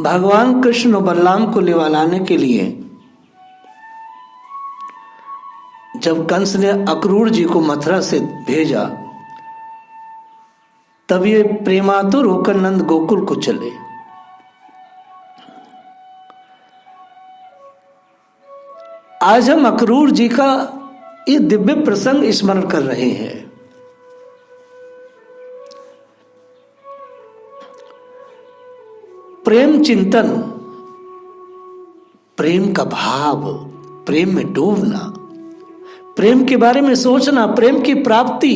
भगवान कृष्ण और बलराम को लेवा लाने के लिए जब कंस ने अक्रूर जी को मथुरा से भेजा, तब ये प्रेमातुर होकर नंद गोकुल को चले। आज हम अक्रूर जी का ये दिव्य प्रसंग स्मरण कर रहे हैं। प्रेम चिंतन, प्रेम का भाव, प्रेम में डूबना, प्रेम के बारे में सोचना, प्रेम की प्राप्ति,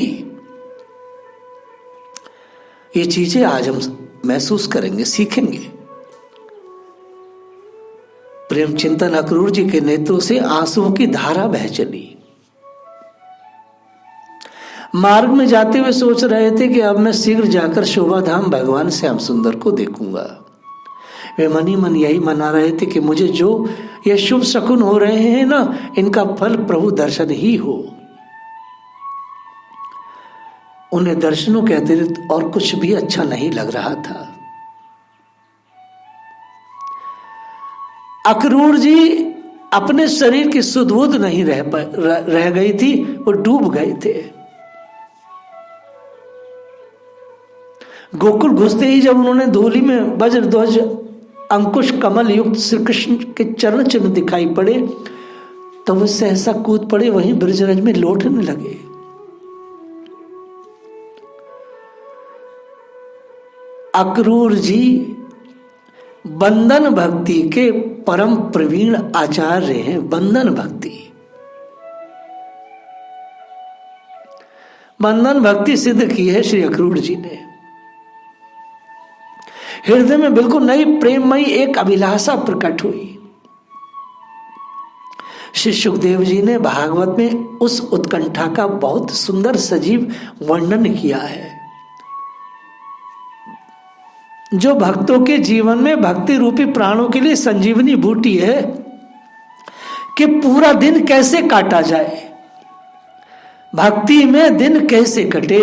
ये चीजें आज हम महसूस करेंगे, सीखेंगे। प्रेम चिंतन अक्रूर जी के नेत्रों से आंसुओं की धारा बह चली। मार्ग में जाते हुए सोच रहे थे कि अब मैं शीघ्र जाकर शोभा धाम भगवान श्याम सुंदर को देखूंगा। वे मनी मन यही मना रहे थे कि मुझे जो ये शुभ शकुन हो रहे हैं ना, इनका फल प्रभु दर्शन ही हो। उन्हें दर्शनों के अतिरिक्त और कुछ भी अच्छा नहीं लग रहा था। अक्रूर जी अपने शरीर की सुध-बुध नहीं रह गई थी, वो डूब गए थे। गोकुल घुसते ही जब उन्होंने धूलि में वज्र ध्वज अंकुश कमल युक्त श्री कृष्ण के चरण चिन्ह दिखाई पड़े, तो वे सहसा कूद पड़े, वहीं ब्रजरज में लौटने लगे। अक्रूर जी बंधन भक्ति के परम प्रवीण आचार्य हैं। बंधन भक्ति, बंधन भक्ति सिद्ध की है श्री अक्रूर जी ने। हृदय में बिल्कुल नई प्रेममयी एक अभिलाषा प्रकट हुई। श्री सुखदेव जी ने भागवत में उस उत्कंठा का बहुत सुंदर सजीव वर्णन किया है, जो भक्तों के जीवन में भक्ति रूपी प्राणों के लिए संजीवनी बूटी है कि पूरा दिन कैसे काटा जाए, भक्ति में दिन कैसे कटे,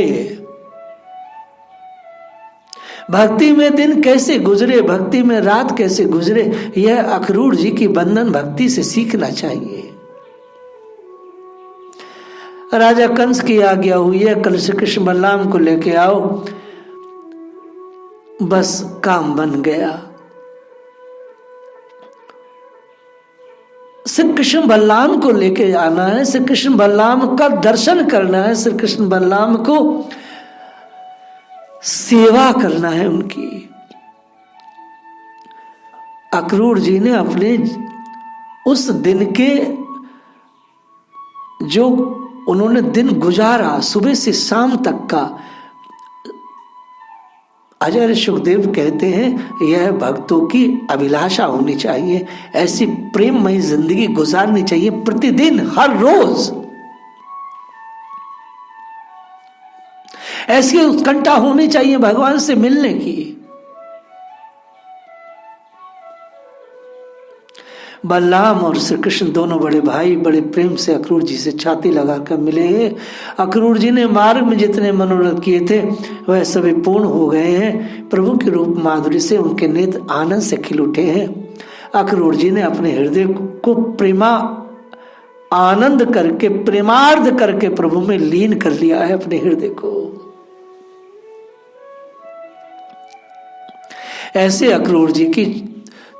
भक्ति में दिन कैसे गुजरे, भक्ति में रात कैसे गुजरे। यह अक्रूर जी की बंधन भक्ति से सीखना चाहिए। राजा कंस की आज्ञा हुई है, कल श्री कृष्ण बलराम को लेके आओ। बस काम बन गया। श्री कृष्ण बलराम को लेके आना है, श्री कृष्ण बलराम का दर्शन करना है, श्री कृष्ण बलराम को सेवा करना है उनकी। अक्रूर जी ने अपने उस दिन के जो उन्होंने दिन गुजारा, सुबह से शाम तक का, आचार्य सुखदेव कहते हैं यह भक्तों की अभिलाषा होनी चाहिए। ऐसी प्रेममयी जिंदगी गुजारनी चाहिए प्रतिदिन, हर रोज। ऐसी उत्कंठा होनी चाहिए भगवान से मिलने की। बलराम और श्री कृष्ण दोनों बड़े भाई बड़े प्रेम से अक्रूर जी से छाती लगाकर मिले हैं। अक्रूर जी ने मार्ग में जितने मनोरथ किए थे वह सभी पूर्ण हो गए हैं। प्रभु के रूप माधुरी से उनके नेत्र आनंद से खिल उठे हैं। अक्रूर जी ने अपने हृदय को प्रेमा आनंद करके, प्रेमार्ध करके प्रभु में लीन कर लिया है अपने हृदय को। ऐसे अक्रूर जी की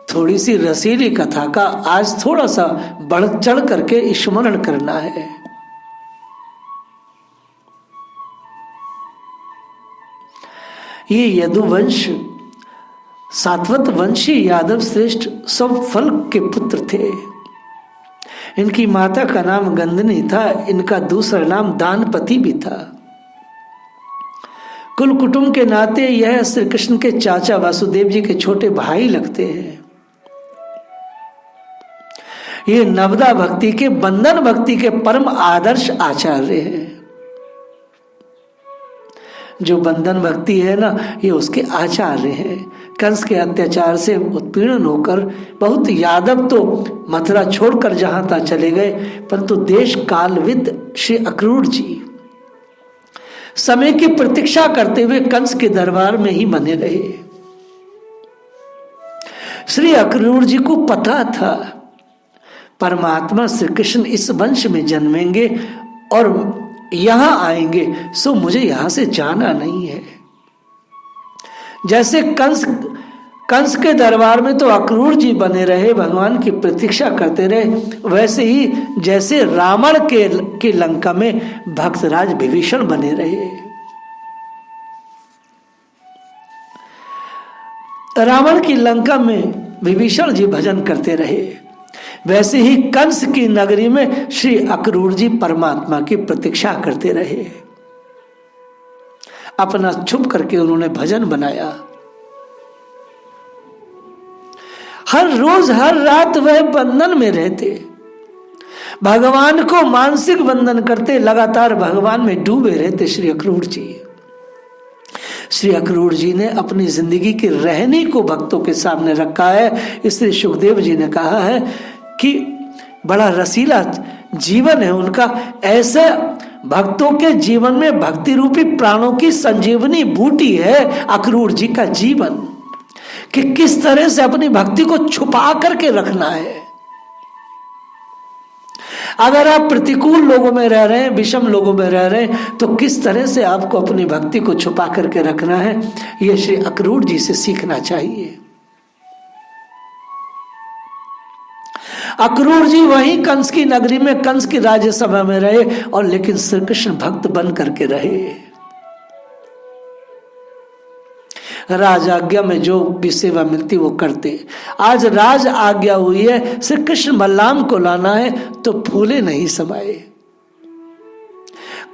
थोड़ी सी रसीली कथा का आज थोड़ा सा बढ़ चढ़ करके स्मरण करना है। ये यदुवंश सातवत वंशी यादव श्रेष्ठ सब फल के पुत्र थे। इनकी माता का नाम गंधनी था, इनका दूसरा नाम दानपति भी था। कुल कुटुंब के नाते यह श्री कृष्ण के चाचा वासुदेव जी के छोटे भाई लगते हैं। ये नवदा भक्ति के, बंधन भक्ति के परम आदर्श आचार्य हैं। जो बंधन भक्ति है ना, ये उसके आचार्य हैं। कंस के अत्याचार से उत्पीड़न होकर बहुत यादव तो मथुरा छोड़कर जहां तक चले गए, परंतु देश कालविद श्री अक्रूर जी समय की प्रतीक्षा करते हुए कंस के दरबार में ही बने रहे। श्री अक्रूर जी को पता था परमात्मा श्री कृष्ण इस वंश में जन्मेंगे और यहां आएंगे, सो मुझे यहां से जाना नहीं है। जैसे कंस के दरबार में तो अक्रूर जी बने रहे, भगवान की प्रतीक्षा करते रहे, वैसे ही जैसे रावण के लंका में भक्तराज विभीषण बने रहे। रावण की लंका में विभीषण जी भजन करते रहे, वैसे ही कंस की नगरी में श्री अक्रूर जी परमात्मा की प्रतीक्षा करते रहे। अपना छुप करके उन्होंने भजन बनाया। हर रोज हर रात वह बंधन में रहते, भगवान को मानसिक वंदन करते, लगातार भगवान में डूबे रहते श्री अक्रूर जी। श्री अक्रूर जी ने अपनी जिंदगी की रहनी को भक्तों के सामने रखा है। इसलिए सुखदेव जी ने कहा है कि बड़ा रसीला जीवन है उनका। ऐसे भक्तों के जीवन में भक्ति रूपी प्राणों की संजीवनी बूटी है अक्रूर जी का जीवन, कि किस तरह से अपनी भक्ति को छुपा करके रखना है। अगर आप प्रतिकूल लोगों में रह रहे हैं, विषम लोगों में रह रहे हैं, तो किस तरह से आपको अपनी भक्ति को छुपा करके रखना है, यह श्री अक्रूर जी से सीखना चाहिए। अक्रूर जी वहीं कंस की नगरी में कंस की राज्यसभा में रहे और लेकिन श्री कृष्ण भक्त बन करके रहे। राज आज्ञा में जो भी सेवा मिलती वो करते। आज राज आज्ञा हुई है श्री कृष्ण बलराम को लाना है तो फूले नहीं समाये।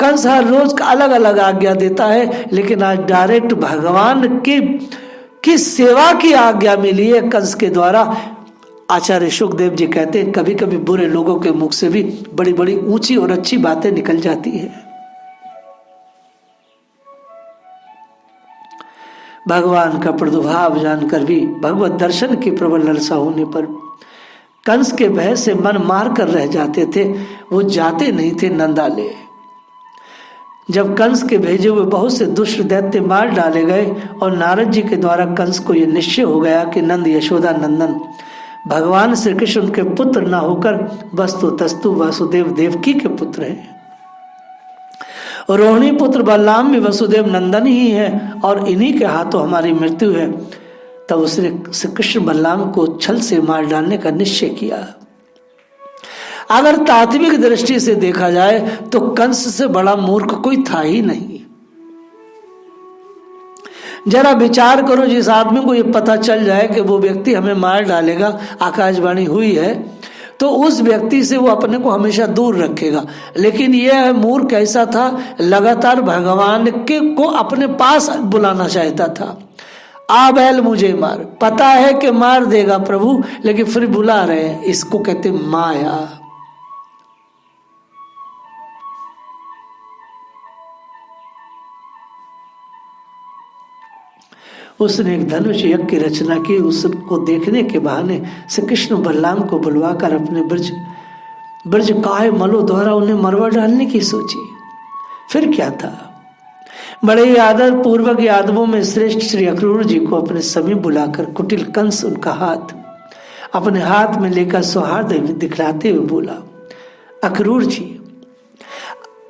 कंस हर रोज का अलग अलग आज्ञा देता है, लेकिन आज डायरेक्ट भगवान की सेवा की आज्ञा मिली है कंस के द्वारा। आचार्य सुखदेव जी कहते हैं कभी कभी बुरे लोगों के मुख से भी बड़ी बड़ी ऊंची और अच्छी बातें निकल जाती है। भगवान का प्रादुर्भाव जानकर भी भगवत दर्शन की प्रबल लालसा होने पर कंस के भय से मन मार कर रह जाते थे, वो जाते नहीं थे नंदालय। जब कंस के भेजे हुए बहुत से दुष्ट दैत्य मार डाले गए और नारद जी के द्वारा कंस को यह निश्चय हो गया कि नंद यशोदा नंदन भगवान श्री कृष्ण उनके पुत्र न होकर वस्तु तस्तु वासुदेव देवकी के पुत्र हैं। रोहिणी पुत्र बलराम भी वसुदेव नंदन ही है और इन्हीं के हाथों हमारी मृत्यु है। तब उसने श्री कृष्ण बलराम को छल से मार डालने का निश्चय किया। अगर तात्विक दृष्टि से देखा जाए तो कंस से बड़ा मूर्ख कोई था ही नहीं। जरा विचार करो, जिस आदमी को ये पता चल जाए कि वो व्यक्ति हमें मार डालेगा, आकाशवाणी हुई है, तो उस व्यक्ति से वो अपने को हमेशा दूर रखेगा। लेकिन यह मूर्ख कैसा था, लगातार भगवान को अपने पास बुलाना चाहता था। आ बैल मुझे मार, पता है कि मार देगा प्रभु, लेकिन फिर बुला रहे हैं। इसको कहते माया। उसने एक धनुष यज्ञ की रचना की। उसको देखने के बहाने श्री कृष्ण बलराम को बुलवाकर अपने ब्रज काय मलो द्वारा उन्हें मरवा डालने की सोची। फिर क्या था, बड़े ही आदर पूर्वक यादवों में श्रेष्ठ श्री अक्रूर जी को अपने समीप बुलाकर कुटिल कंस उनका हाथ अपने हाथ में लेकर सौहार्द दिखलाते हुए बोला, अक्रूर जी,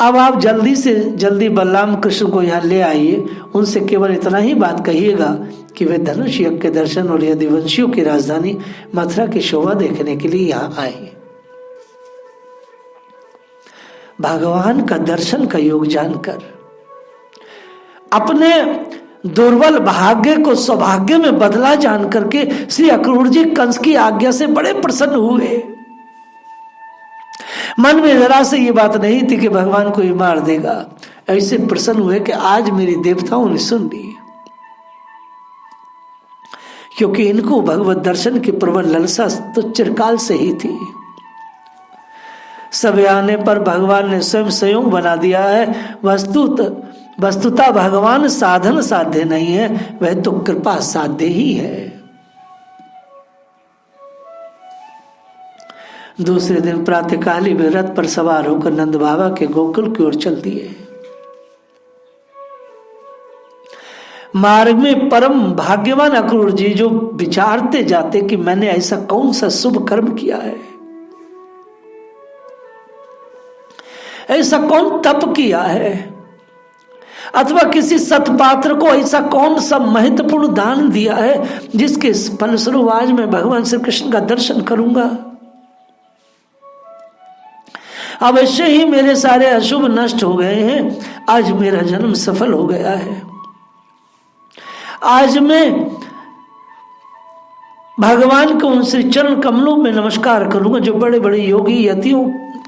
अब आप जल्दी से जल्दी बलराम कृष्ण को यहाँ ले आइए। उनसे केवल इतना ही बात कहिएगा कि वे धनुष यज्ञ के दर्शन और यदुवंशियों की राजधानी मथुरा की शोभा देखने के लिए यहाँ आए। भगवान का दर्शन का योग जानकर अपने दुर्बल भाग्य को सौभाग्य में बदला जान करके श्री अक्रूर जी कंस की आज्ञा से बड़े प्रसन्न हुए। मन में जरा से ये बात नहीं थी कि भगवान को ही मार देगा। ऐसे प्रसन्न हुए कि आज मेरी देवताओं ने सुन ली, क्योंकि इनको भगवत दर्शन की प्रबल लालसा तो चिरकाल से ही थी। सब आने पर भगवान ने स्वयं संयोग बना दिया है। वस्तुतः भगवान साधन साध्य नहीं है, वह तो कृपा साध्य ही है। दूसरे दिन प्रातःकाली वे रथ पर सवार होकर नंद बाबा के गोकुल की ओर चल दिए। मार्ग में परम भाग्यवान अक्रूर जी जो विचारते जाते कि मैंने ऐसा कौन सा शुभ कर्म किया है, ऐसा कौन तप किया है, अथवा किसी सतपात्र को ऐसा कौन सा महत्वपूर्ण दान दिया है जिसके फलस्वरूप आज मैं भगवान श्री कृष्ण का दर्शन करूंगा। अवश्य ही मेरे सारे अशुभ नष्ट हो गए हैं, आज मेरा जन्म सफल हो गया है। आज मैं भगवान को उन श्री चरण कमलों में नमस्कार करूंगा जो बड़े बड़े योगी यतियों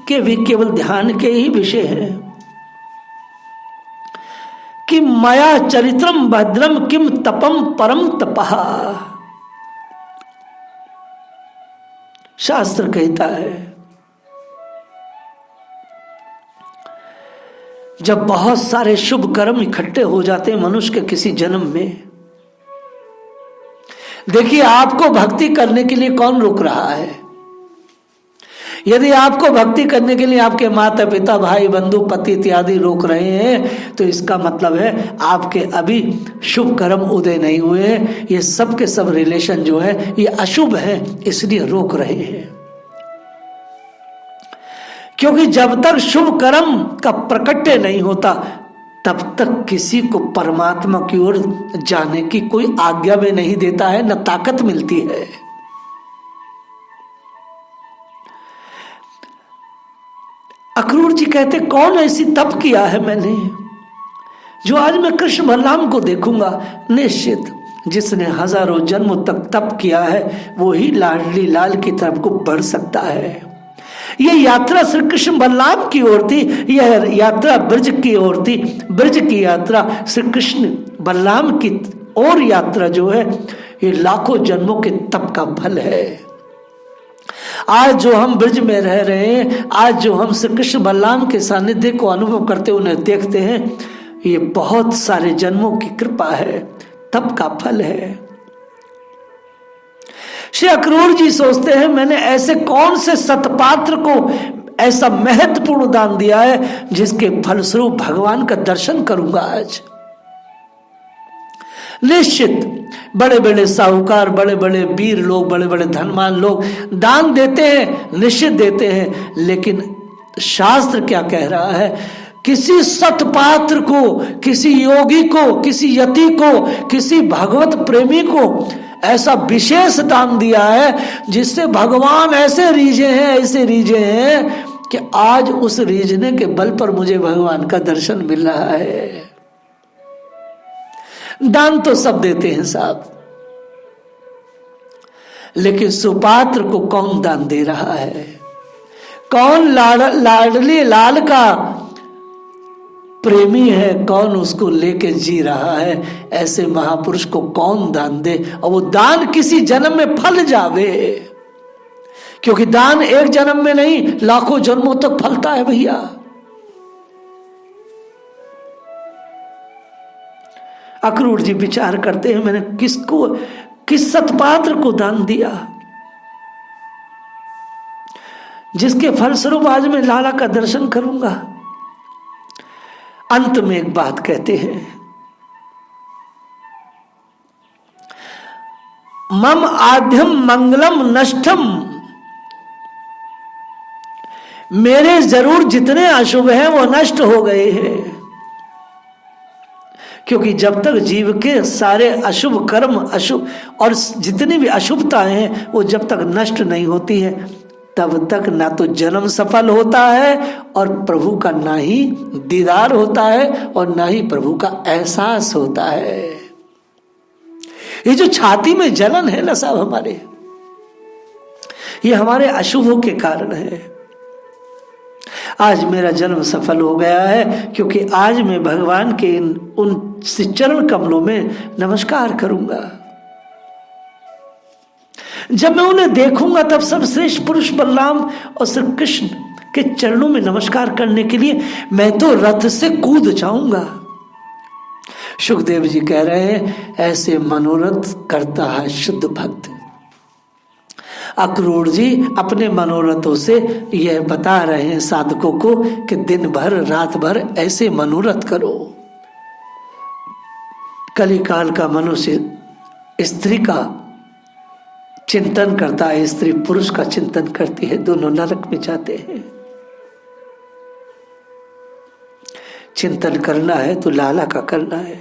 के भी केवल ध्यान के ही विषय है कि मया चरित्रम भद्रम किम तपम परम तपः। शास्त्र कहता है जब बहुत सारे शुभ कर्म इकट्ठे हो जाते हैं मनुष्य के किसी जन्म में, देखिए आपको भक्ति करने के लिए कौन रोक रहा है। यदि आपको भक्ति करने के लिए आपके माता पिता भाई बंधु पति इत्यादि रोक रहे हैं तो इसका मतलब है आपके अभी शुभ कर्म उदय नहीं हुए हैं। ये सब के सब रिलेशन जो है ये अशुभ है, इसलिए रोक रहे हैं। क्योंकि जब तक शुभ कर्म का प्रकट्य नहीं होता तब तक किसी को परमात्मा की ओर जाने की कोई आज्ञा में नहीं देता है, न ताकत मिलती है। अक्रूर जी कहते कौन ऐसी तप किया है मैंने जो आज मैं कृष्ण बलराम को देखूंगा। निश्चित जिसने हजारों जन्मों तक तप किया है वो ही लाडली लाल की तरफ को बढ़ सकता है। यह यात्रा श्री कृष्ण बलराम की ओर थी, यह यात्रा ब्रज की ओर थी। ब्रज की यात्रा श्री कृष्ण बलराम की और यात्रा जो है ये लाखों जन्मों के तप का फल है। आज जो हम ब्रज में रह रहे हैं, आज जो हम श्री कृष्ण बलराम के सानिध्य को अनुभव करते उन्हें देखते हैं, ये बहुत सारे जन्मों की कृपा है, तप का फल है। श्री अक्रूर जी सोचते हैं मैंने ऐसे कौन से सतपात्र को ऐसा महत्वपूर्ण दान दिया है जिसके फलस्वरूप भगवान का दर्शन करूंगा आज। निश्चित बड़े बड़े साहूकार, बड़े बड़े वीर लोग, बड़े बड़े धनवान लोग दान देते हैं, निश्चित देते हैं, लेकिन शास्त्र क्या कह रहा है, किसी सतपात्र को, किसी योगी को, किसी यति को, किसी भगवत प्रेमी को ऐसा विशेष दान दिया है जिससे भगवान ऐसे रीझे हैं, ऐसे रीझे हैं कि आज उस रीझने के बल पर मुझे भगवान का दर्शन मिल रहा है। दान तो सब देते हैं साहब, लेकिन सुपात्र को कौन दान दे रहा है? कौन लाडली लाल का प्रेमी है, कौन उसको लेके जी रहा है? ऐसे महापुरुष को कौन दान दे और वो दान किसी जन्म में फल जावे, क्योंकि दान एक जन्म में नहीं लाखों जन्मों तक फलता है भैया। अक्रूर जी विचार करते हैं मैंने किसको, किस सतपात्र को दान दिया जिसके फलस्वरूप आज मैं लाला का दर्शन करूंगा। अंत में एक बात कहते हैं, मम आद्यम मंगलम नष्टम, मेरे जरूर जितने अशुभ हैं वो नष्ट हो गए हैं। क्योंकि जब तक जीव के सारे अशुभ कर्म, अशुभ और जितनी भी अशुभताएं हैं वो जब तक नष्ट नहीं होती है तब तक ना तो जन्म सफल होता है और प्रभु का ना ही दीदार होता है और ना ही प्रभु का एहसास होता है। ये जो छाती में जलन है ना साहब हमारे, ये हमारे अशुभों के कारण है। आज मेरा जन्म सफल हो गया है क्योंकि आज मैं भगवान के उन चरण कमलों में नमस्कार करूंगा। जब मैं उन्हें देखूंगा तब सब श्रेष्ठ पुरुष बलराम और श्री कृष्ण के चरणों में नमस्कार करने के लिए मैं तो रथ से कूद जाऊंगा। सुखदेव जी कह रहे हैं ऐसे मनोरथ करता है शुद्ध भक्त। अक्रूर जी अपने मनोरथों से यह बता रहे हैं साधकों को कि दिन भर रात भर ऐसे मनोरथ करो। कलिकाल का मनुष्य स्त्री का चिंतन करता है, स्त्री पुरुष का चिंतन करती है, दोनों नरक में जाते हैं। चिंतन करना है तो लाला का करना है।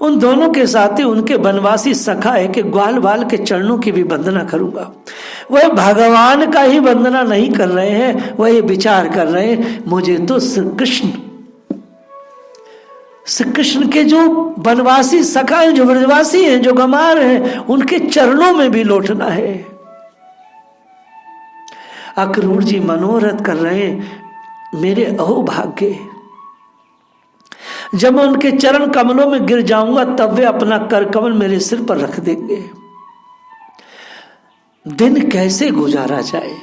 उन दोनों के साथ ही उनके बनवासी सखा है कि ग्वाल बाल के चरणों की भी वंदना करूंगा। वह भगवान का ही वंदना नहीं कर रहे हैं, वह ये विचार कर रहे हैं मुझे तो श्री कृष्ण के जो बनवासी सखा हैं, जो ब्रजवासी हैं, जो गमार हैं, उनके चरणों में भी लौटना है। अक्रूर जी मनोरथ कर रहे हैं, मेरे अहोभाग्य, जब मैं उनके चरण कमलों में गिर जाऊंगा तब वे अपना कर कमल मेरे सिर पर रख देंगे। दिन कैसे गुजारा जाए,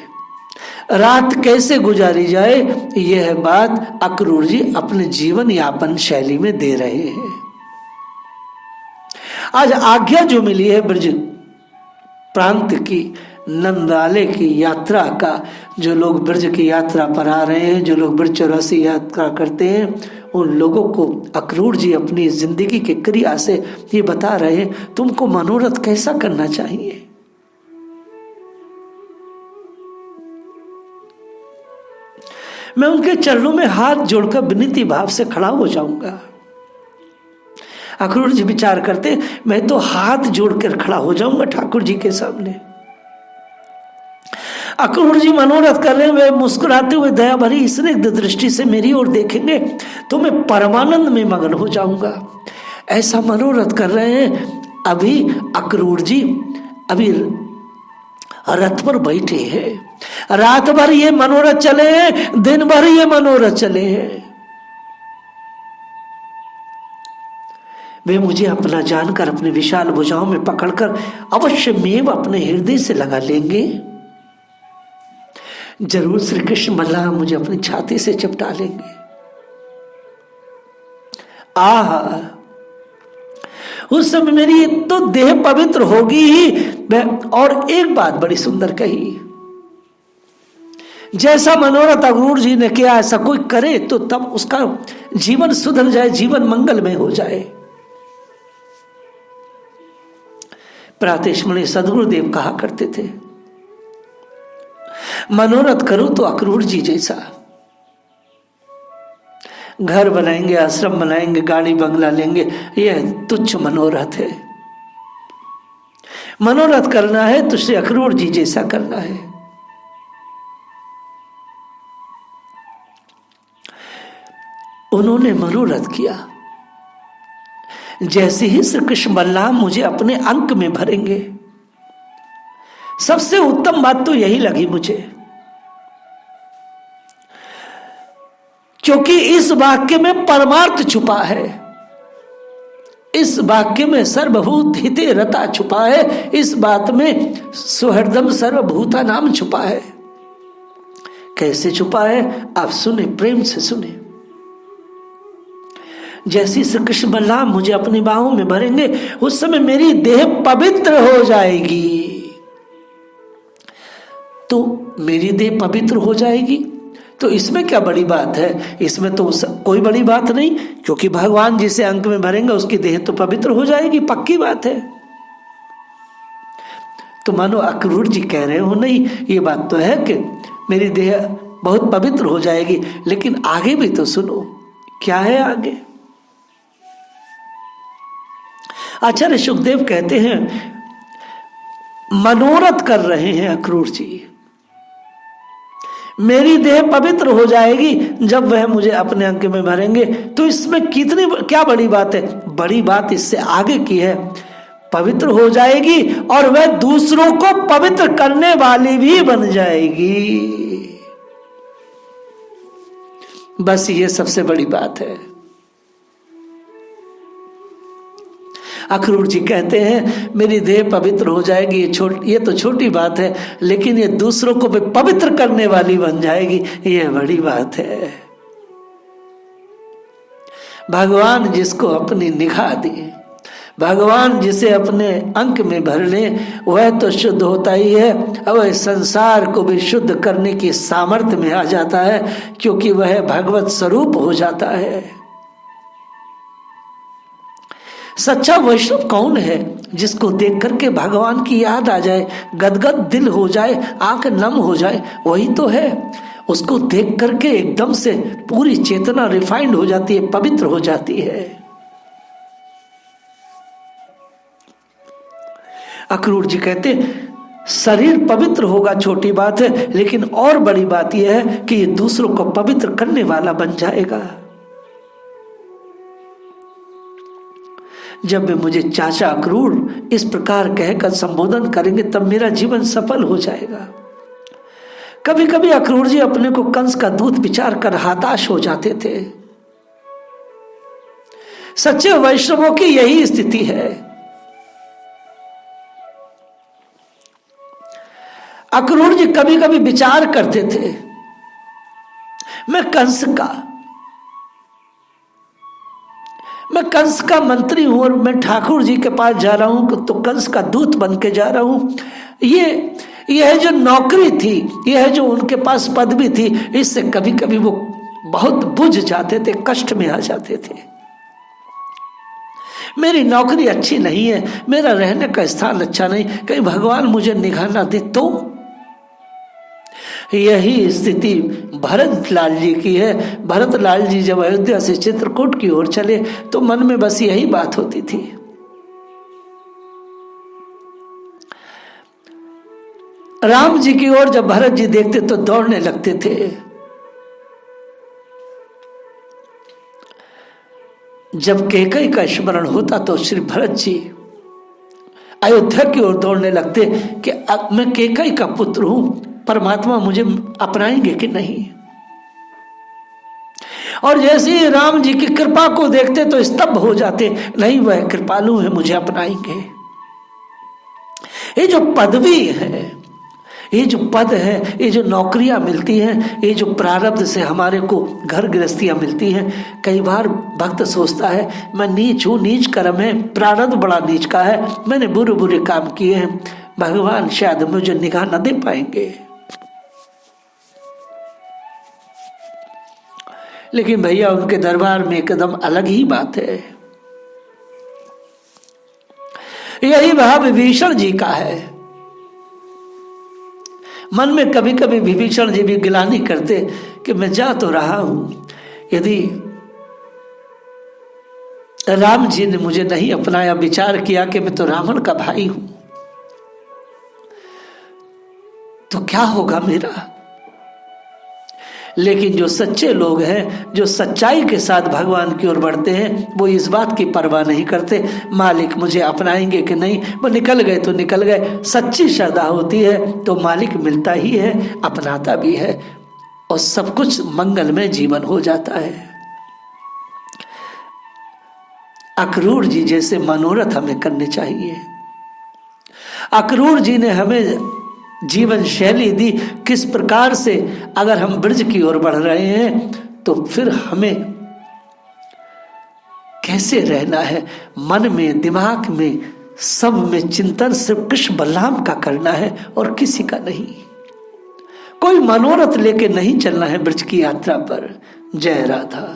रात कैसे गुजारी जाए, यह बात अक्रूर जी अपने जीवन यापन शैली में दे रहे हैं। आज आज्ञा जो मिली है ब्रज प्रांत की, नंदाले की यात्रा का, जो लोग ब्रज की यात्रा पर आ रहे हैं, जो लोग ब्रज चौरासी यात्रा करते हैं, उन लोगों को अक्रूर जी अपनी जिंदगी के क्रिया से ये बता रहे हैं तुमको मनोरथ कैसा करना चाहिए। मैं उनके चरणों में हाथ जोड़कर विनीति भाव से खड़ा हो जाऊंगा। अक्रूर जी विचार करते, मैं तो हाथ जोड़कर खड़ा हो जाऊंगा ठाकुर जी के सामने। अक्रूर जी मनोरथ कर रहे हैं, वे मुस्कुराते हुए दया भरी स्निग्ध दृष्टि से मेरी ओर देखेंगे तो मैं परमानंद में मगन हो जाऊंगा, ऐसा मनोरथ कर रहे हैं। अभी अक्रूर जी अभी रथ पर बैठे हैं, रात भर ये मनोरथ चले हैं, दिन भर ये मनोरथ चले हैं। वे मुझे अपना जानकर अपने विशाल भुजाओं में पकड़कर अवश्य मेव अपने हृदय से लगा लेंगे। जरूर श्री कृष्ण मल्लाह मुझे अपनी छाती से चिपटा लेंगे। आह, उस समय मेरी तो देह पवित्र होगी ही। और एक बात बड़ी सुंदर कही, जैसा मनोरथ अक्रूर जी ने किया ऐसा कोई करे तो तब उसका जीवन सुधर जाए, जीवन मंगलमय हो जाए। प्रातेशमणि सद्गुरुदेव कहा करते थे, मनोरथ करो तो अक्रूर जी जैसा। घर बनाएंगे, आश्रम बनाएंगे, गाड़ी बंगला लेंगे, यह तुच्छ मनोरथ है। मनोरथ करना है तो श्री अक्रूर जी जैसा करना है। उन्होंने मनोरथ किया, जैसे ही श्री कृष्ण बलराम मुझे अपने अंक में भरेंगे। सबसे उत्तम बात तो यही लगी मुझे, क्योंकि इस वाक्य में परमार्थ छुपा है, इस वाक्य में सर्वभूत हिते रता छुपा है, इस बात में सुहृदम सर्वभूता नाम छुपा है। कैसे छुपा है आप सुने, प्रेम से सुने। जैसे श्री कृष्ण बलराम मुझे अपनी बाहों में भरेंगे उस समय मेरी देह पवित्र हो जाएगी। तो मेरी देह पवित्र हो जाएगी तो इसमें क्या बड़ी बात है, इसमें तो कोई बड़ी बात नहीं, क्योंकि भगवान जिसे अंक में भरेंगे उसकी देह तो पवित्र हो जाएगी, पक्की बात है। तो मानो अक्रूर जी कह रहे हो नहीं, ये बात तो है कि मेरी देह बहुत पवित्र हो जाएगी, लेकिन आगे भी तो सुनो, क्या है आगे। आचार्य सुखदेव कहते हैं, मनोरथ कर रहे हैं अक्रूर जी, मेरी देह पवित्र हो जाएगी जब वह मुझे अपने अंक में भरेंगे। तो इसमें कितनी क्या बड़ी बात है, बड़ी बात इससे आगे की है, पवित्र हो जाएगी और वह दूसरों को पवित्र करने वाली भी बन जाएगी। बस ये सबसे बड़ी बात है। अक्रूर जी कहते हैं मेरी देह पवित्र हो जाएगी, ये तो छोटी बात है, लेकिन ये दूसरों को भी पवित्र करने वाली बन जाएगी, ये बड़ी बात है। भगवान जिसको अपनी निगाह दी, भगवान जिसे अपने अंक में भर ले, वह तो शुद्ध होता ही है, वह संसार को भी शुद्ध करने की सामर्थ्य में आ जाता है, क्योंकि वह भगवत स्वरूप हो जाता है। सच्चा वैष्णव कौन है? जिसको देख करके भगवान की याद आ जाए, गदगद दिल हो जाए, आंख नम हो जाए, वही तो है। उसको देख करके एकदम से पूरी चेतना रिफाइंड हो जाती है, पवित्र हो जाती है। अक्रूर जी कहते शरीर पवित्र होगा छोटी बात है, लेकिन और बड़ी बात यह है कि ये दूसरों को पवित्र करने वाला बन जाएगा। जब वे मुझे चाचा अक्रूर इस प्रकार कहकर संबोधन करेंगे तब मेरा जीवन सफल हो जाएगा। कभी कभी अक्रूर जी अपने को कंस का दूत विचार कर हताश हो जाते थे। सच्चे वैष्णवों की यही स्थिति है। अक्रूर जी कभी कभी विचार करते थे, मैं कंस का मंत्री हूं और मैं ठाकुर जी के पास जा रहा हूं तो कंस का दूत बन के जा रहा हूं। यह जो नौकरी थी, यह जो उनके पास पदवी थी, इससे कभी कभी वो बहुत बुझ जाते थे, कष्ट में आ जाते थे। मेरी नौकरी अच्छी नहीं है, मेरा रहने का स्थान अच्छा नहीं, कहीं भगवान मुझे निगाह ना दे तो। यही स्थिति भरत लाल जी की है। भरत लाल जी जब अयोध्या से चित्रकूट की ओर चले तो मन में बस यही बात होती थी। राम जी की ओर जब भरत जी देखते तो दौड़ने लगते थे। जब कैकेयी का स्मरण होता तो श्री भरत जी अयोध्या की ओर दौड़ने लगते कि अब मैं कैकेयी का पुत्र हूं, परमात्मा मुझे अपनाएंगे कि नहीं। और जैसे ही राम जी की कृपा को देखते तो स्तब्ध हो जाते, नहीं वह कृपालु है, मुझे अपनाएंगे। ये जो पदवी है, ये जो पद है, ये जो नौकरियां मिलती हैं, ये जो प्रारब्ध से हमारे को घर गृहस्थियां मिलती हैं, कई बार भक्त सोचता है मैं नीच हूं, नीच कर्म है, प्रारब्ध बड़ा नीच का है, मैंने बुरे बुरे काम किए हैं, भगवान शायद मुझे निगाह न दे पाएंगे। लेकिन भैया उनके दरबार में एकदम अलग ही बात है। यही भाव विभीषण जी का है। मन में कभी कभी विभीषण जी भी गिलानी करते कि मैं जा तो रहा हूं, यदि राम जी ने मुझे नहीं अपनाया, विचार किया कि मैं तो रावण का भाई हूं, तो क्या होगा मेरा। लेकिन जो सच्चे लोग हैं, जो सच्चाई के साथ भगवान की ओर बढ़ते हैं, वो इस बात की परवाह नहीं करते मालिक मुझे अपनाएंगे कि नहीं। वो निकल गए तो निकल गए। सच्ची श्रद्धा होती है तो मालिक मिलता ही है, अपनाता भी है और सब कुछ मंगलमय जीवन हो जाता है। अक्रूर जी जैसे मनोरथ हमें करने चाहिए। अक्रूर जी ने हमें जीवन शैली दी, किस प्रकार से अगर हम ब्रज की ओर बढ़ रहे हैं तो फिर हमें कैसे रहना है। मन में, दिमाग में, सब में चिंतन सिर्फ कृष्ण बलराम का करना है और किसी का नहीं। कोई मनोरथ लेके नहीं चलना है ब्रज की यात्रा पर। जय राधा।